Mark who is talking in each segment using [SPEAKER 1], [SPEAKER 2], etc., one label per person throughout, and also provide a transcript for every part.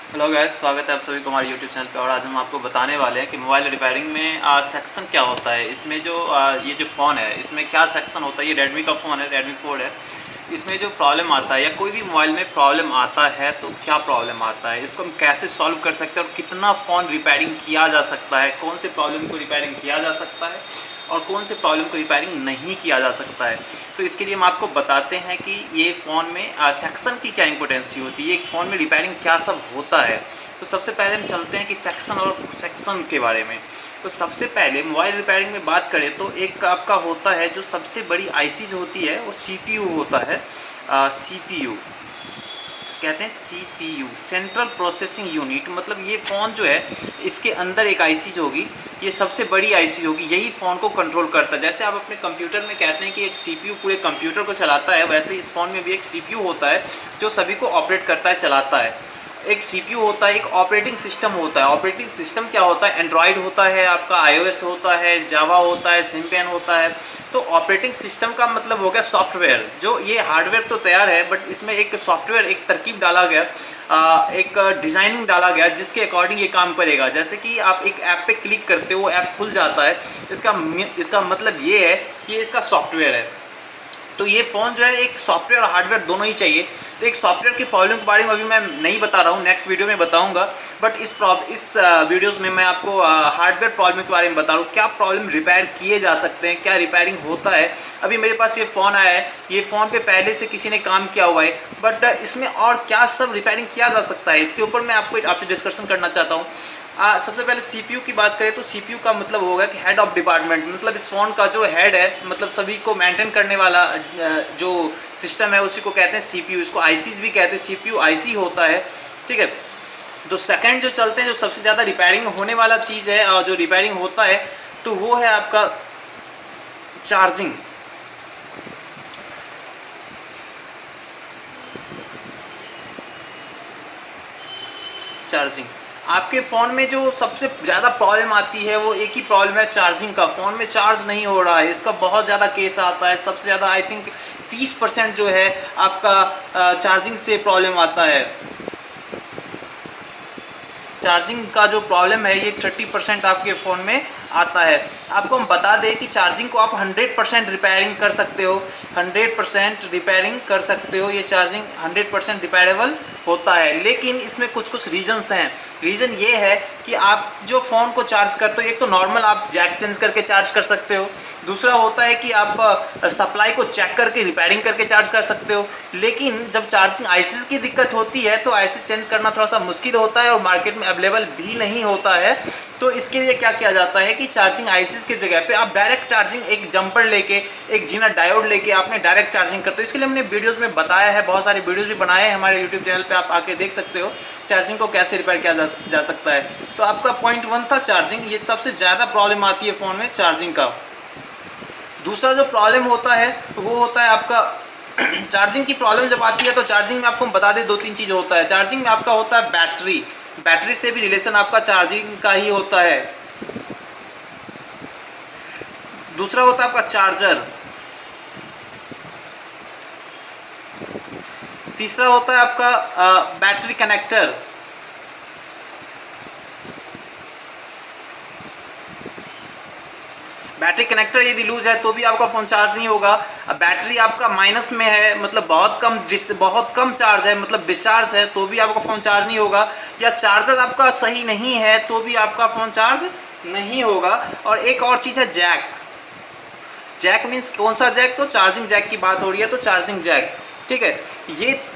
[SPEAKER 1] Hello guys, स्वागत है आप सभी को हमारे यूट्यूब चैनल पे। और आज हम आपको बताने वाले हैं कि मोबाइल रिपेयरिंग में सेक्शन क्या होता है। इसमें जो ये जो फ़ोन है इसमें क्या सेक्शन होता है। ये रेडमी का फ़ोन है, रेडमी 4 है। इसमें जो प्रॉब्लम आता है या कोई भी मोबाइल में प्रॉब्लम आता है तो क्या प्रॉब्लम आता है, इसको हम कैसे सॉल्व कर सकते हैं और कितना फ़ोन रिपेयरिंग किया जा सकता है, कौन से प्रॉब्लम को रिपेयरिंग किया जा सकता है और कौन से प्रॉब्लम को रिपेयरिंग नहीं किया जा सकता है। तो इसके लिए हम आपको बताते हैं कि ये फ़ोन में सेक्शन की क्या इंपॉर्टेंसी होती है, एक फ़ोन में रिपेयरिंग क्या सब होता है। तो सबसे पहले हम चलते हैं कि सेक्शन के बारे में। तो सबसे पहले मोबाइल रिपेयरिंग में बात करें तो एक आपका होता है जो सबसे बड़ी आईसी जो होती है वो सीपीयू होता है। सीपीयू कहते हैं, सीपीयू सेंट्रल प्रोसेसिंग यूनिट। मतलब ये फ़ोन जो है इसके अंदर एक आईसी जो होगी, ये सबसे बड़ी आईसी होगी, यही फ़ोन को कंट्रोल करता है। जैसे आप अपने कंप्यूटर में कहते हैं कि एक सीपीयू पूरे कंप्यूटर को चलाता है, वैसे इस फ़ोन में भी एक सीपीयू होता है जो सभी को ऑपरेट करता है, चलाता है। एक सीपीयू होता है, एक ऑपरेटिंग सिस्टम होता है। ऑपरेटिंग सिस्टम क्या होता है? एंड्रॉयड होता है, आपका आईओएस होता है, जावा होता है, सिम्पियन होता है। तो ऑपरेटिंग सिस्टम का मतलब हो गया सॉफ्टवेयर। जो ये हार्डवेयर तो तैयार है बट इसमें एक सॉफ्टवेयर, एक तरकीब डाला गया, एक डिज़ाइनिंग डाला गया जिसके अकॉर्डिंग ये काम करेगा। जैसे कि आप एक ऐप पे क्लिक करते हो, वो ऐप खुल जाता है, इसका मतलब ये है कि इसका सॉफ्टवेयर है। तो ये फ़ोन जो है एक सॉफ्टवेयर और हार्डवेयर दोनों ही चाहिए। तो एक सॉफ्टवेयर की प्रॉब्लम के बारे में अभी मैं नहीं बता रहा हूँ, नेक्स्ट वीडियो में बताऊँगा। बट इस वीडियोज़ में मैं आपको हार्डवेयर प्रॉब्लम के बारे में बता रहा हूँ, क्या प्रॉब्लम रिपेयर किए जा सकते हैं, क्या रिपेयरिंग होता है। अभी मेरे पास ये फ़ोन आया है, ये फ़ोन पे पहले से किसी ने काम किया हुआ है, बट इसमें और क्या सब रिपेयरिंग किया जा सकता है, इसके ऊपर मैं आपसे डिस्कशन करना चाहता हूँ। सबसे पहले सीपीयू की बात करें तो सीपीयू का मतलब होगा कि हेड ऑफ डिपार्टमेंट। मतलब इस फ़ोन का जो हेड है, मतलब सभी को मेंटेन करने वाला जो सिस्टम है उसी को कहते हैं सीपीयू। इसको आईसीज भी कहते हैं, सीपीयू आईसी होता है, ठीक है। तो सेकंड जो चलते हैं, जो सबसे ज़्यादा रिपेयरिंग होने वाला चीज़ है और जो रिपेयरिंग होता है तो वो है आपका चार्जिंग। चार्जिंग आपके फ़ोन में जो सबसे ज़्यादा प्रॉब्लम आती है वो एक ही प्रॉब्लम है, चार्जिंग का। फ़ोन में चार्ज नहीं हो रहा है, इसका बहुत ज़्यादा केस आता है। सबसे ज़्यादा आई थिंक 30% जो है आपका चार्जिंग से प्रॉब्लम आता है। चार्जिंग का जो प्रॉब्लम है ये 30% आपके फ़ोन में आता है। आपको हम बता दें कि चार्जिंग को आप 100% रिपेयरिंग कर सकते हो, 100% रिपेयरिंग कर सकते हो। ये चार्जिंग 100% रिपेयरेबल होता है, लेकिन इसमें कुछ कुछ रीजंस हैं। रीज़न ये है कि आप जो फ़ोन को चार्ज करते हो, एक तो नॉर्मल आप जैक चेंज करके चार्ज कर सकते हो, दूसरा होता है कि आप सप्लाई को चेक करके रिपेयरिंग करके चार्ज कर सकते हो। लेकिन जब चार्जिंग आईसीज की दिक्कत होती है तो आईसी चेंज करना थोड़ा सा मुश्किल होता है और मार्केट में अवेलेबल भी नहीं होता है। तो इसके लिए क्या किया जाता है कि चार्जिंग आईसीज की जगह पे आप डायरेक्ट चार्जिंग, एक जंपर लेके, एक जीना डायोड लेके आपने डायरेक्ट चार्जिंग करते हो। इसके लिए हमने वीडियोस में बताया है, बहुत सारे वीडियोस भी बनाए हैं हमारे यूट्यूब चैनल पे, आप आके देख सकते हो चार्जिंग को कैसे रिपेयर किया जा सकता है। तो आपका पॉइंट 1 था चार्जिंग। ये सबसे ज़्यादा प्रॉब्लम आती है फ़ोन में चार्जिंग का। दूसरा जो प्रॉब्लम होता है वो होता है आपका चार्जिंग की प्रॉब्लम जब आती है तो चार्जिंग में आपको हम बता दें 2-3 चीज़ होता है। चार्जिंग में आपका होता है बैटरी, बैटरी से भी रिलेशन आपका चार्जिंग का ही होता है। दूसरा होता है आपका चार्जर। तीसरा होता है आपका बैटरी कनेक्टर। बैटरी कनेक्टर यदि लूज है तो भी आपका फ़ोन चार्ज नहीं होगा। अब बैटरी आपका माइनस में है, मतलब बहुत कम चार्ज है, मतलब डिस्चार्ज है, तो भी आपका फ़ोन चार्ज नहीं होगा। या चार्जर आपका सही नहीं है तो भी आपका फ़ोन चार्ज नहीं होगा। और एक और चीज़ है जैक। जैक मीन्स कौन सा जैक? तो चार्जिंग जैक की बात हो रही है, तो चार्जिंग जैक, ठीक है।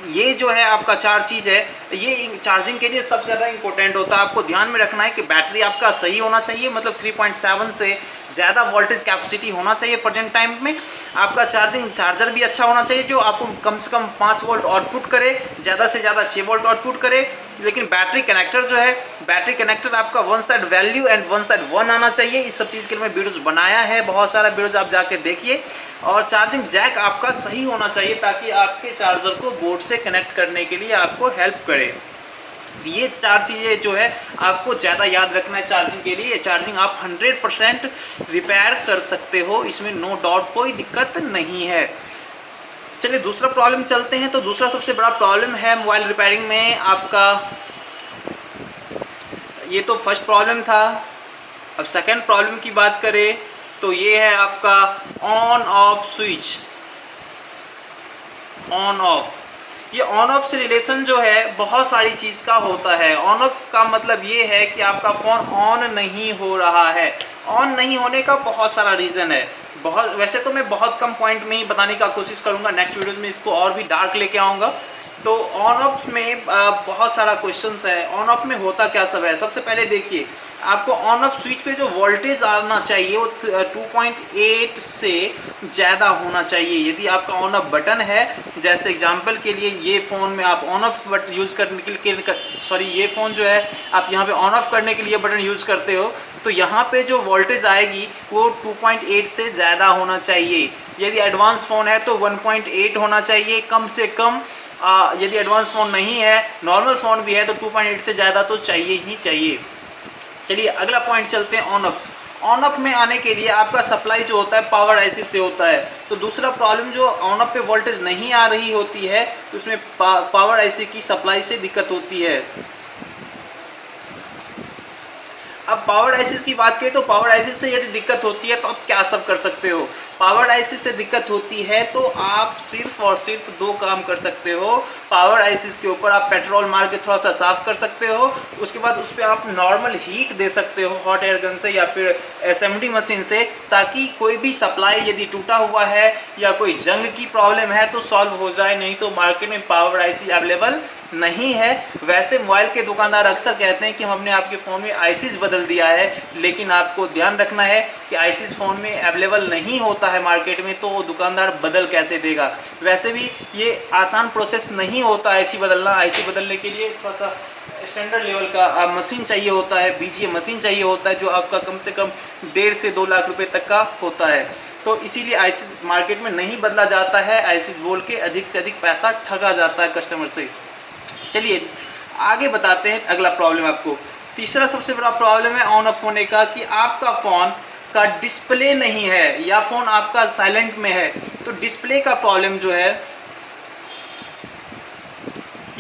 [SPEAKER 1] ये जो है आपका 4 चीज़ है, ये चार्जिंग के लिए सबसे ज़्यादा इंपॉर्टेंट होता है। आपको ध्यान में रखना है कि बैटरी आपका सही होना चाहिए, मतलब 3.7 से ज़्यादा वोल्टेज कैपेसिटी होना चाहिए प्रेजेंट टाइम में। आपका चार्जर भी अच्छा होना चाहिए जो आपको कम से कम 5 वोल्ट आउटपुट करे, ज़्यादा से ज़्यादा 6 वोल्ट आउटपुट करे। लेकिन बैटरी कनेक्टर जो है, बैटरी कनेक्टर आपका one side value and one side one आना चाहिए। इस सब चीज़ के लिए मैं वीडियोज़ बनाया है, बहुत सारा वीडियोज़ आप जाके देखिए। और चार्जिंग जैक आपका सही होना चाहिए ताकि आपके चार्जर को बोर्ड से कनेक्ट करने के लिए आपको हेल्प करे। ये 4 चीज़ें जो है आपको ज़्यादा याद रखना है चार्जिंग के लिए। चार्जिंग आप 100% रिपेयर कर सकते हो, इसमें नो डाउट, कोई दिक्कत नहीं है। चलिए दूसरा प्रॉब्लम चलते हैं। तो दूसरा सबसे बड़ा प्रॉब्लम है मोबाइल रिपेयरिंग में आपका ये तो फर्स्ट प्रॉब्लम था। अब सेकंड प्रॉब्लम की बात करें तो ये है आपका on off switch, on off. ये ऑन ऑफ से रिलेशन जो है बहुत सारी चीज़ का होता है। ऑन ऑफ का मतलब ये है कि आपका फ़ोन ऑन नहीं हो रहा है। ऑन नहीं होने का बहुत सारा रीज़न है। वैसे तो मैं बहुत कम पॉइंट में ही बताने का कोशिश करूँगा, नेक्स्ट वीडियो में इसको और भी डार्क लेके आऊँगा। तो ऑन ऑफ में बहुत सारा क्वेश्चंस है। ऑन ऑफ में होता क्या सब है, सबसे पहले देखिए, आपको ऑन ऑफ स्विच पे जो वोल्टेज आना चाहिए वो 2.8 से ज़्यादा होना चाहिए। यदि आपका ऑन ऑफ बटन है, जैसे एग्जांपल के लिए ये फ़ोन में आप ऑन ऑफ बटन यूज़ करने के लिए सॉरी ये फ़ोन जो है आप यहाँ पे ऑन ऑफ करने के लिए बटन यूज़ करते हो, तो यहाँ पे जो वोल्टेज आएगी वो 2.8 से ज़्यादा होना चाहिए। यदि एडवांस फ़ोन है तो 1.8 होना चाहिए कम से कम। यदि एडवांस फ़ोन नहीं है, नॉर्मल फ़ोन भी है, तो 2.8 से ज़्यादा तो चाहिए ही चाहिए। चलिए अगला पॉइंट चलते हैं, ऑन ऑफ। ऑन ऑफ में आने के लिए आपका सप्लाई जो होता है पावर आईसी से होता है। तो दूसरा प्रॉब्लम जो ऑन ऑफ पे वोल्टेज नहीं आ रही होती है तो उसमें पावर आईसी की सप्लाई से दिक्कत होती है। अब पावर आईसीस की बात करें तो पावर आईसीस से यदि दिक्कत होती है तो आप क्या सब कर सकते हो। पावर आईसीस से दिक्कत होती है तो आप सिर्फ और सिर्फ दो काम कर सकते हो। पावर आईसीस के ऊपर आप पेट्रोल मार के थोड़ा सा साफ कर सकते हो, उसके बाद उस पर आप नॉर्मल हीट दे सकते हो हॉट एयर गन से या फिर एसएमडी मशीन से, ताकि कोई भी सप्लाई यदि टूटा हुआ है या कोई जंग की प्रॉब्लम है तो सॉल्व हो जाए। नहीं तो मार्केट में पावर आईसी अवेलेबल नहीं है। वैसे मोबाइल के दुकानदार अक्सर कहते हैं कि हमने आपके फ़ोन में आईसीस बदल दिया है, लेकिन आपको ध्यान रखना है कि आईसीस फ़ोन में अवेलेबल नहीं होता है मार्केट में, तो वो दुकानदार बदल कैसे देगा। वैसे भी ये आसान प्रोसेस नहीं होता आईसी बदलना। आईसी बदलने के लिए थोड़ा सा स्टैंडर्ड लेवल का मशीन चाहिए होता है, बीजीए मशीन चाहिए होता है, जो आपका कम से कम 1.5 से 2 लाख रुपए तक का होता है। तो इसीलिए आईसी मार्केट में नहीं बदला जाता है। आईसीस बोल के अधिक से अधिक पैसा ठगा जाता है कस्टमर से। चलिए आगे बताते हैं अगला प्रॉब्लम आपको। तीसरा सबसे बड़ा प्रॉब्लम है ऑन ऑफ होने का कि आपका फ़ोन का डिस्प्ले नहीं है या फ़ोन आपका साइलेंट में है। तो डिस्प्ले का प्रॉब्लम जो है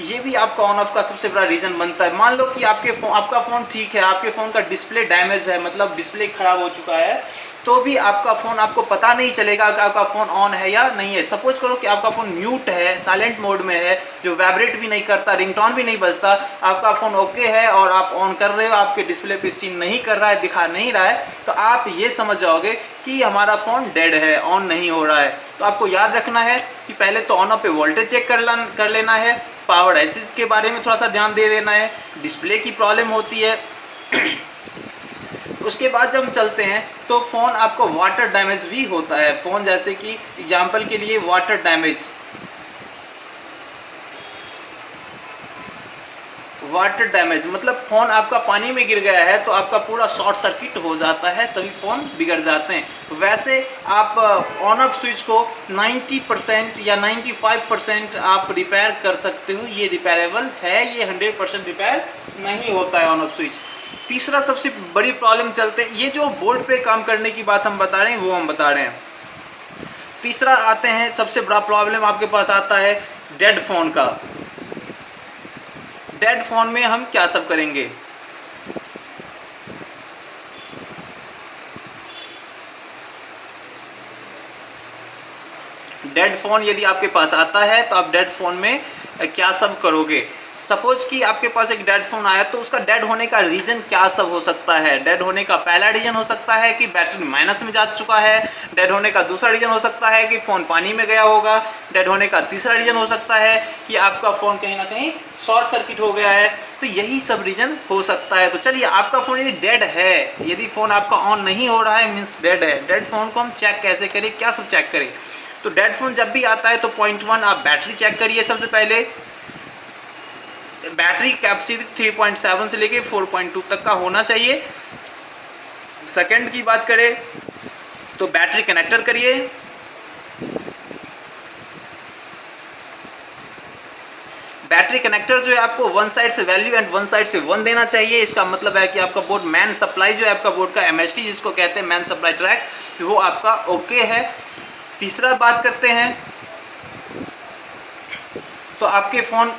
[SPEAKER 1] ये भी आपका ऑन ऑफ का सबसे बड़ा रीज़न बनता है। मान लो कि आपका फ़ोन ठीक है, आपके फ़ोन का डिस्प्ले डैमेज है, मतलब डिस्प्ले ख़राब हो चुका है, तो भी आपका फ़ोन आपको पता नहीं चलेगा कि आपका फ़ोन ऑन है या नहीं है। सपोज करो कि आपका फ़ोन म्यूट है, साइलेंट मोड में है, जो वाइब्रेट भी नहीं करता, रिंगटोन भी नहीं बजता, आपका फ़ोन ओके है और आप ऑन कर रहे हो, आपके डिस्प्ले पे सीन नहीं कर रहा है, दिखा नहीं रहा है, तो आप ये समझ जाओगे कि हमारा फ़ोन डेड है, ऑन नहीं हो रहा है। तो आपको याद रखना है कि पहले तो ऑन ऑफ पे वोल्टेज चेक कर लेना है, पावर आईसीस के बारे में थोड़ा सा ध्यान दे देना है, डिस्प्ले की प्रॉब्लम होती है। उसके बाद जब हम चलते हैं तो फ़ोन आपको वाटर डैमेज भी होता है। फ़ोन जैसे कि एग्जांपल के लिए वाटर डैमेज मतलब फ़ोन आपका पानी में गिर गया है तो आपका पूरा शॉर्ट सर्किट हो जाता है, सभी फ़ोन बिगड़ जाते हैं। वैसे आप ऑन ऑफ स्विच को 90% या 95% आप रिपेयर कर सकते हो, ये रिपेयरेबल है, ये 100% रिपेयर नहीं होता है ऑन ऑफ स्विच। तीसरा सबसे बड़ी प्रॉब्लम चलते हैं, ये जो बोर्ड पे काम करने की बात हम बता रहे हैं वो हम बता रहे हैं। तीसरा आते हैं, सबसे बड़ा प्रॉब्लम आपके पास आता है डेड फ़ोन का। डेड फ़ोन में हम क्या सब करेंगे। डेड फ़ोन यदि आपके पास आता है तो आप डेड फ़ोन में क्या सब करोगे। सपोज कि आपके पास एक डेड फ़ोन आया तो उसका डेड होने का रीज़न क्या सब हो सकता है। डेड होने का पहला रीज़न हो सकता है कि बैटरी माइनस में जा चुका है। डेड होने का दूसरा रीज़न हो सकता है कि फ़ोन पानी में गया होगा। डेड होने का तीसरा रीज़न हो सकता है कि आपका फ़ोन कहीं ना कहीं शॉर्ट सर्किट हो गया है। तो यही सब रीज़न हो सकता है। तो चलिए, आपका फ़ोन यदि डेड है, यदि फ़ोन आपका ऑन नहीं हो रहा है मीन्स डेड है। डेड फ़ोन को हम चेक कैसे करें, क्या सब चेक करें। तो डेड फ़ोन जब भी आता है तो पॉइंट 1 आप बैटरी चेक करिए। सबसे पहले बैटरी कैपेसिटी 3.7 से लेके 4.2 तक का होना चाहिए। सेकंड की बात करें तो बैटरी कनेक्टर करिए। बैटरी कनेक्टर जो है आपको वन साइड से वैल्यू एंड वन साइड से 1 देना चाहिए। इसका मतलब है कि आपका बोर्ड मैन सप्लाई जो है आपका बोर्ड का एमएसटी जिसको कहते हैं मैन सप्लाई ट्रैक, वो आपका ओके है। तीसरा बात करते हैं तो आपके फ़ोन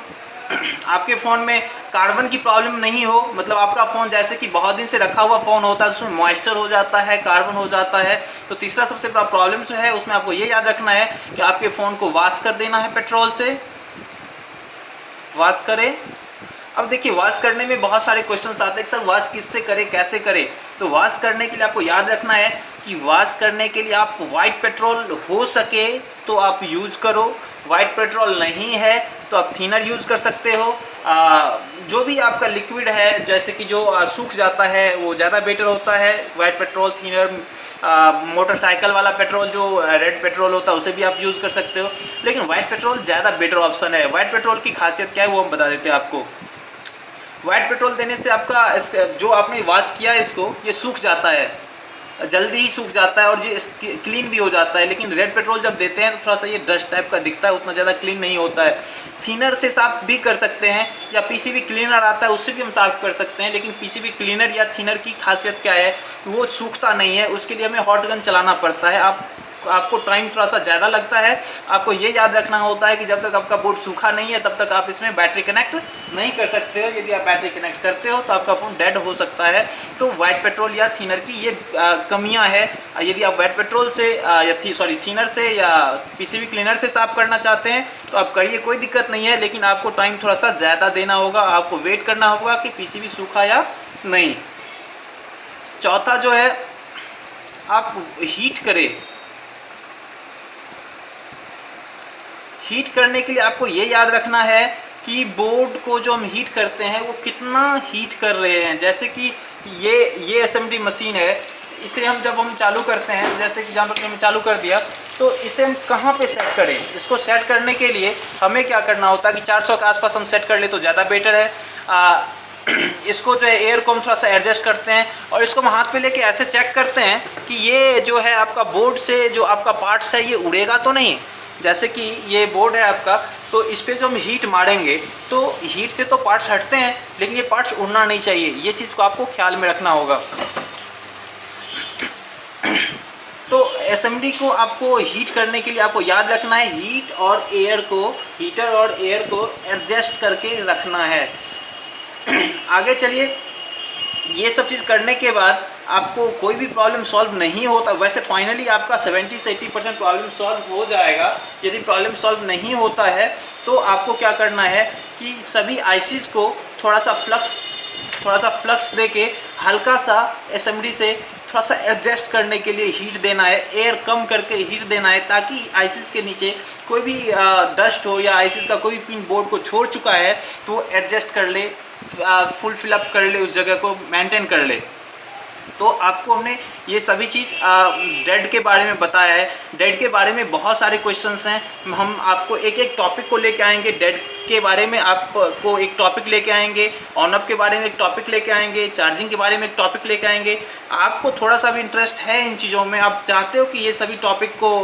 [SPEAKER 1] आपके फ़ोन में कार्बन की प्रॉब्लम नहीं हो, मतलब आपका फ़ोन जैसे कि बहुत दिन से रखा हुआ फ़ोन होता है, उसमें मॉइस्चर हो जाता है, कार्बन हो जाता है। तो तीसरा सबसे बड़ा प्रॉब्लम जो है उसमें आपको ये याद रखना है कि आपके फ़ोन को वॉश कर देना है, पेट्रोल से वॉश करें। अब देखिए वॉश करने में बहुत सारे क्वेश्चंस आते हैं कि सर वॉश किससे करें, कैसे करें। तो वॉश करने के लिए आपको याद रखना है कि वॉश करने के लिए आप वाइट पेट्रोल हो सके तो आप यूज करो, वाइट पेट्रोल नहीं है तो आप थिनर यूज कर सकते हो। जो भी आपका लिक्विड है जैसे कि जो सूख जाता है वो ज़्यादा बेटर होता है, वाइट पेट्रोल, थिनर, मोटरसाइकिल वाला पेट्रोल जो रेड पेट्रोल होता है उसे भी आप यूज़ कर सकते हो, लेकिन वाइट पेट्रोल ज़्यादा बेटर ऑप्शन है। वाइट पेट्रोल की खासियत क्या है वो हम बता देते हैं आपको। वाइट पेट्रोल देने से आपका जो आपने वॉश किया है इसको, ये सूख जाता है, जल्दी ही सूख जाता है और ये क्लीन भी हो जाता है। लेकिन रेड पेट्रोल जब देते हैं तो थोड़ा सा ये डस्ट टाइप का दिखता है, उतना ज़्यादा क्लीन नहीं होता है। थिनर से साफ भी कर सकते हैं या पीसीबी क्लीनर आता है उससे भी हम साफ कर सकते हैं, लेकिन पीसीबी क्लीनर या थिनर की खासियत क्या है, वो सूखता नहीं है, उसके लिए हमें हॉट गन चलाना पड़ता है। आपको टाइम थोड़ा सा ज़्यादा लगता है। आपको ये याद रखना होता है कि जब तक आपका बोर्ड सूखा नहीं है तब तक आप इसमें बैटरी कनेक्ट नहीं कर सकते हो। यदि आप बैटरी कनेक्ट करते हो तो आपका फ़ोन डेड हो सकता है। तो वाइट पेट्रोल या थिनर की ये कमियां है। यदि आप वाइट पेट्रोल से थिनर से या पीसीबी क्लीनर से साफ करना चाहते हैं तो आप करिए, कोई दिक्कत नहीं है, लेकिन आपको टाइम थोड़ा सा ज़्यादा देना होगा, आपको वेट करना होगा कि पीसीबी सूखा या नहीं। चौथा जो है, आप हीट करें। हीट करने के लिए आपको ये याद रखना है कि बोर्ड को जो हम हीट करते हैं वो कितना हीट कर रहे हैं। जैसे कि ये एसएमडी मशीन है, इसे जब हम चालू करते हैं, जैसे कि जहाँ पर हमने चालू कर दिया, तो इसे हम कहाँ पे सेट करें। इसको सेट करने के लिए हमें क्या करना होता है कि 400 के आसपास हम सेट कर ले तो ज़्यादा बेटर है। इसको जो है एयर को हम थोड़ा सा एडजस्ट करते हैं और इसको हम हाथ पे लेके ऐसे चेक करते हैं कि ये जो है आपका बोर्ड से जो आपका पार्ट्स है ये उड़ेगा तो नहीं। जैसे कि ये बोर्ड है आपका, तो इस पे जो हम हीट मारेंगे तो हीट से तो पार्ट्स हटते हैं, लेकिन ये पार्ट्स उड़ना नहीं चाहिए। ये चीज़ को आपको ख्याल में रखना होगा। तो एसएमडी को आपको हीट करने के लिए आपको याद रखना है हीटर और एयर को एडजस्ट करके रखना है। आगे चलिए, ये सब चीज़ करने के बाद आपको कोई भी प्रॉब्लम सॉल्व नहीं होता। वैसे फाइनली आपका 70 से 80% प्रॉब्लम सॉल्व हो जाएगा। यदि प्रॉब्लम सॉल्व नहीं होता है तो आपको क्या करना है कि सभी आईसीज को थोड़ा सा फ्लक्स दे के हल्का सा एसएमडी से थोड़ा सा एडजस्ट करने के लिए हीट देना है, एयर कम करके हीट देना है, ताकि आईसीज के नीचे कोई भी डस्ट हो या आईसीज का कोई भी पिन बोर्ड को छोड़ चुका है तो एडजस्ट कर ले, फुल फिलअप कर ले, उस जगह को मेंटेन कर ले। तो आपको हमने ये सभी चीज़ डेड के बारे में बताया है। डेड के बारे में बहुत सारे क्वेश्चंस हैं, हम आपको एक एक टॉपिक को लेके आएंगे। डेड के बारे में आपको एक टॉपिक लेके आएंगे, ऑन अप के बारे में एक टॉपिक लेके आएंगे, चार्जिंग के बारे में एक टॉपिक लेके आएंगे। आपको थोड़ा सा भी इंटरेस्ट है इन चीज़ों में, आप चाहते हो कि ये सभी टॉपिक को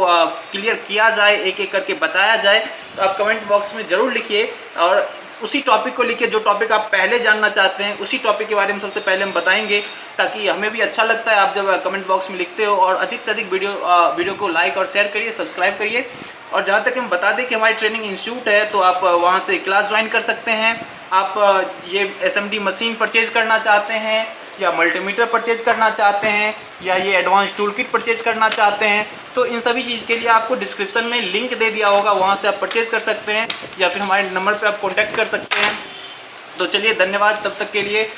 [SPEAKER 1] क्लियर किया जाए, एक एक करके बताया जाए, तो आप कमेंट बॉक्स में ज़रूर लिखिए और उसी टॉपिक को लिखिए जो टॉपिक आप पहले जानना चाहते हैं, उसी टॉपिक के बारे में सबसे पहले हम बताएंगे, ताकि हमें भी अच्छा लगता है आप जब कमेंट बॉक्स में लिखते हो। और अधिक से अधिक वीडियो को लाइक और शेयर करिए, सब्सक्राइब करिए। और जहाँ तक हम बता दें कि हमारी ट्रेनिंग इंस्टीट्यूट है, तो आप वहाँ से क्लास ज्वाइन कर सकते हैं। आप ये एसएमडी मशीन परचेज करना चाहते हैं या मल्टीमीटर परचेज करना चाहते हैं या ये एडवांस टूल किट परचेज करना चाहते हैं, तो इन सभी चीज़ के लिए आपको डिस्क्रिप्शन में लिंक दे दिया होगा, वहाँ से आप परचेज कर सकते हैं या फिर हमारे नंबर पे आप कांटेक्ट कर सकते हैं। तो चलिए, धन्यवाद तब तक के लिए।